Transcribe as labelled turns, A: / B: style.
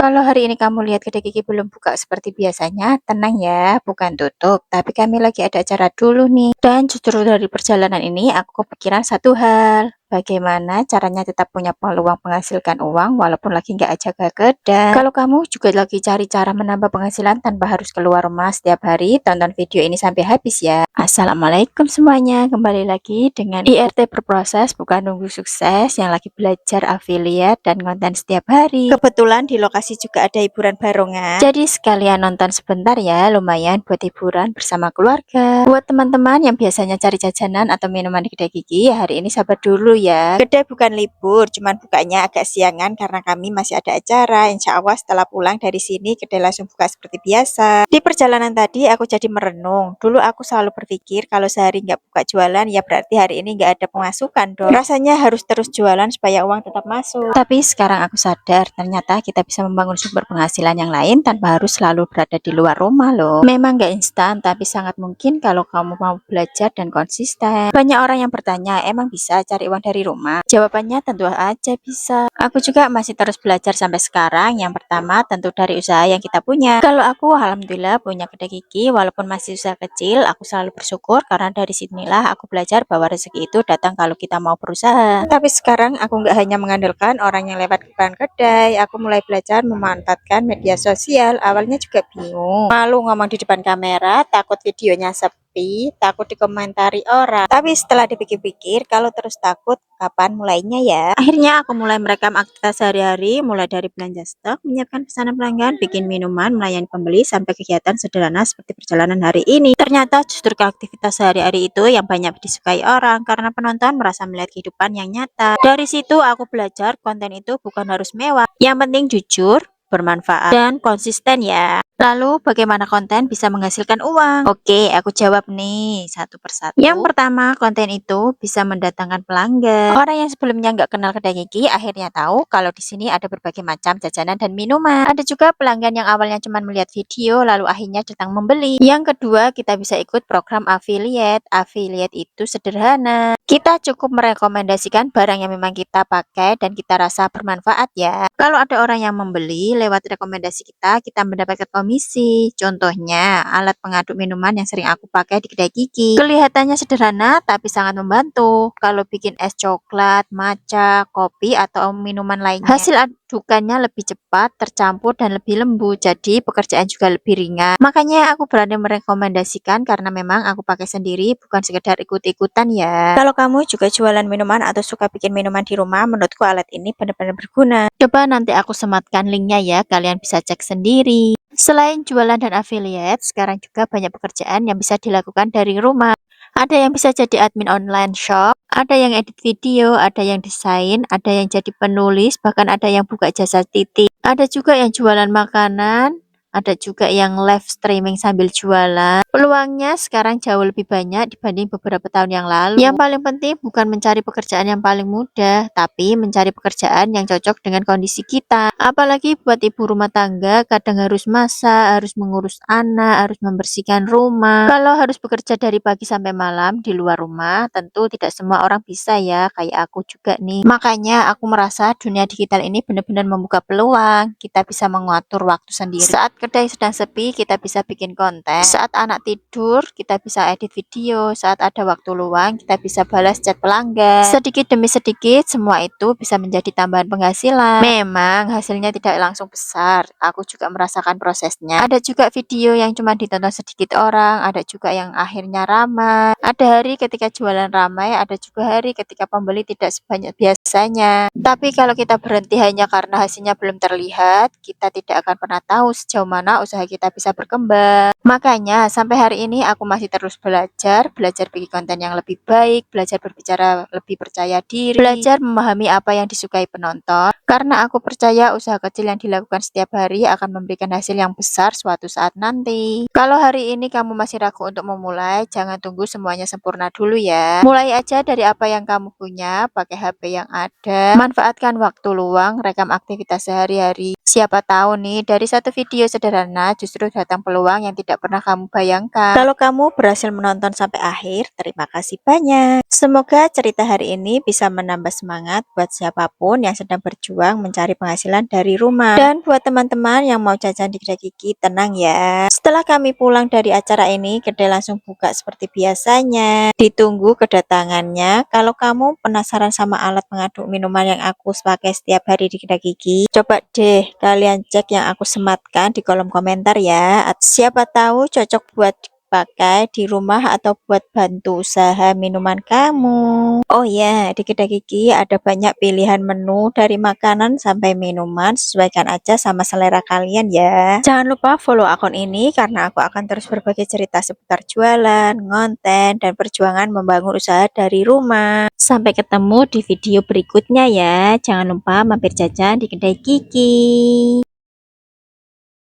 A: Kalau hari ini kamu lihat kedai gigi belum buka seperti biasanya, tenang ya, bukan tutup. Tapi kami lagi ada acara dulu nih. Dan justru dari perjalanan ini aku kepikiran satu hal. Bagaimana caranya tetap punya peluang menghasilkan uang walaupun lagi nggak jaga kedai. Kalau kamu juga lagi cari cara menambah penghasilan tanpa harus keluar rumah setiap hari, tonton video ini sampai habis ya. Assalamualaikum semuanya, kembali lagi dengan IRT berproses bukan nunggu sukses yang lagi belajar affiliate dan konten setiap hari. Kebetulan di lokasi juga ada hiburan barongan, jadi sekalian nonton sebentar ya, lumayan buat hiburan bersama keluarga. Buat teman-teman yang biasanya cari jajanan atau minuman di kedai gigi, hari ini sabar dulu ya. Kedai bukan libur, cuman bukanya agak siangan karena kami masih ada acara. Insya Allah setelah pulang dari sini kedai langsung buka seperti biasa. Di perjalanan tadi aku jadi merenung. Dulu aku selalu berpikir kalau sehari nggak buka jualan ya berarti hari ini nggak ada pemasukan dong. Rasanya harus terus jualan supaya uang tetap masuk. Tapi sekarang aku sadar ternyata kita bisa membangun sumber penghasilan yang lain tanpa harus selalu berada di luar rumah loh. Memang nggak instan tapi sangat mungkin kalau kamu mau belajar dan konsisten. Banyak orang yang bertanya, emang bisa cari uang dari rumah? Jawabannya tentu aja bisa. Aku juga masih terus belajar sampai sekarang. Yang pertama tentu dari usaha yang kita punya. Kalau aku alhamdulillah punya kedai gigi walaupun masih usaha kecil, aku selalu bersyukur karena dari sinilah aku belajar bahwa rezeki itu datang kalau kita mau berusaha. Tapi sekarang aku nggak hanya mengandalkan orang yang lewat depan kedai, aku mulai belajar memanfaatkan media sosial. Awalnya juga bingung, malu ngomong di depan kamera, takut videonya sepi, takut dikomentari orang. Tapi setelah dipikir-pikir, kalau terus takut, kapan mulainya ya? Akhirnya aku mulai merekam aktivitas sehari-hari, mulai dari belanja stok, menyiapkan pesanan pelanggan, bikin minuman, melayani pembeli, sampai kegiatan sederhana seperti perjalanan hari ini. Ternyata justru ke aktivitas sehari-hari itu yang banyak disukai orang, karena penonton merasa melihat kehidupan yang nyata. Dari situ aku belajar konten itu bukan harus mewah, yang penting jujur, bermanfaat, dan konsisten ya. Lalu bagaimana konten bisa menghasilkan uang? Oke, aku jawab nih satu persatu. Yang pertama, konten itu bisa mendatangkan pelanggan. Orang yang sebelumnya nggak kenal kedai gigi akhirnya tahu kalau di sini ada berbagai macam jajanan dan minuman. Ada juga pelanggan yang awalnya cuma melihat video lalu akhirnya datang membeli. Yang kedua, kita bisa ikut program affiliate. Affiliate itu sederhana. Kita cukup merekomendasikan barang yang memang kita pakai dan kita rasa bermanfaat ya. Kalau ada orang yang membeli lewat rekomendasi kita, kita mendapatkan komisi. Contohnya, alat pengaduk minuman yang sering aku pakai di kedai gigi. Kelihatannya sederhana, tapi sangat membantu. Kalau bikin es coklat, matcha, kopi, atau minuman lainnya, hasil adukannya lebih cepat, tercampur, dan lebih lembut. Jadi, pekerjaan juga lebih ringan. Makanya aku berani merekomendasikan karena memang aku pakai sendiri, bukan sekedar ikut-ikutan ya. Kalau kamu juga jualan minuman atau suka bikin minuman di rumah, menurutku alat ini benar-benar berguna. Coba nanti aku sematkan linknya ya, kalian bisa cek sendiri. Selain jualan dan affiliate, sekarang juga banyak pekerjaan yang bisa dilakukan dari rumah. Ada yang bisa jadi admin online shop, ada yang edit video, ada yang desain, ada yang jadi penulis, bahkan ada yang buka jasa titip. Ada juga yang jualan makanan, ada juga yang live streaming sambil jualan. Peluangnya sekarang jauh lebih banyak dibanding beberapa tahun yang lalu. Yang paling penting bukan mencari pekerjaan yang paling mudah, tapi mencari pekerjaan yang cocok dengan kondisi kita. Apalagi buat ibu rumah tangga, kadang harus masak, harus mengurus anak, harus membersihkan rumah. Kalau harus bekerja dari pagi sampai malam di luar rumah, tentu tidak semua orang bisa ya, kayak aku juga nih. Makanya aku merasa dunia digital ini benar-benar membuka peluang. Kita bisa mengatur waktu sendiri. Saat kedai sedang sepi, kita bisa bikin konten. Saat anak tidur, kita bisa edit video. Saat ada waktu luang, kita bisa balas chat pelanggan. Sedikit demi sedikit, semua itu bisa menjadi tambahan penghasilan. Memang hasilnya tidak langsung besar. Aku juga merasakan prosesnya. Ada juga video yang cuma ditonton sedikit orang, ada juga yang akhirnya ramai. Ada hari ketika jualan ramai, ada juga hari ketika pembeli tidak sebanyak biasanya. Tapi kalau kita berhenti hanya karena hasilnya belum terlihat, kita tidak akan pernah tahu sejauh mana usaha kita bisa berkembang. Makanya sampai hari ini aku masih terus belajar bikin konten yang lebih baik, belajar berbicara lebih percaya diri, belajar memahami apa yang disukai penonton. Karena aku percaya usaha kecil yang dilakukan setiap hari akan memberikan hasil yang besar suatu saat nanti. Kalau hari ini kamu masih ragu untuk memulai, jangan tunggu semuanya sempurna dulu ya. Mulai aja dari apa yang kamu punya, pakai HP yang ada, manfaatkan waktu luang, rekam aktivitas sehari-hari. Siapa tahu nih, dari satu video sederhana justru datang peluang yang tidak pernah kamu bayangkan. Kalau kamu berhasil menonton sampai akhir, terima kasih banyak. Semoga cerita hari ini bisa menambah semangat buat siapapun yang sedang berjuang mencari penghasilan dari rumah. Dan buat teman-teman yang mau jajan di kedai Kiki, tenang ya. Setelah kami pulang dari acara ini, kedai langsung buka seperti biasanya. Ditunggu kedatangannya. Kalau kamu penasaran sama alat pengaduk minuman yang aku pakai setiap hari di kedai Kiki, coba deh kalian cek yang aku sematkan di kolom komentar ya. Siapa tahu cocok buat pakai di rumah atau buat bantu usaha minuman kamu. Oh ya, di kedai Kiki ada banyak pilihan menu dari makanan sampai minuman, sesuaikan aja sama selera kalian ya. Jangan lupa follow akun ini karena aku akan terus berbagi cerita seputar jualan, konten, dan perjuangan membangun usaha dari rumah. Sampai ketemu di video berikutnya ya. Jangan lupa mampir jajan di kedai Kiki.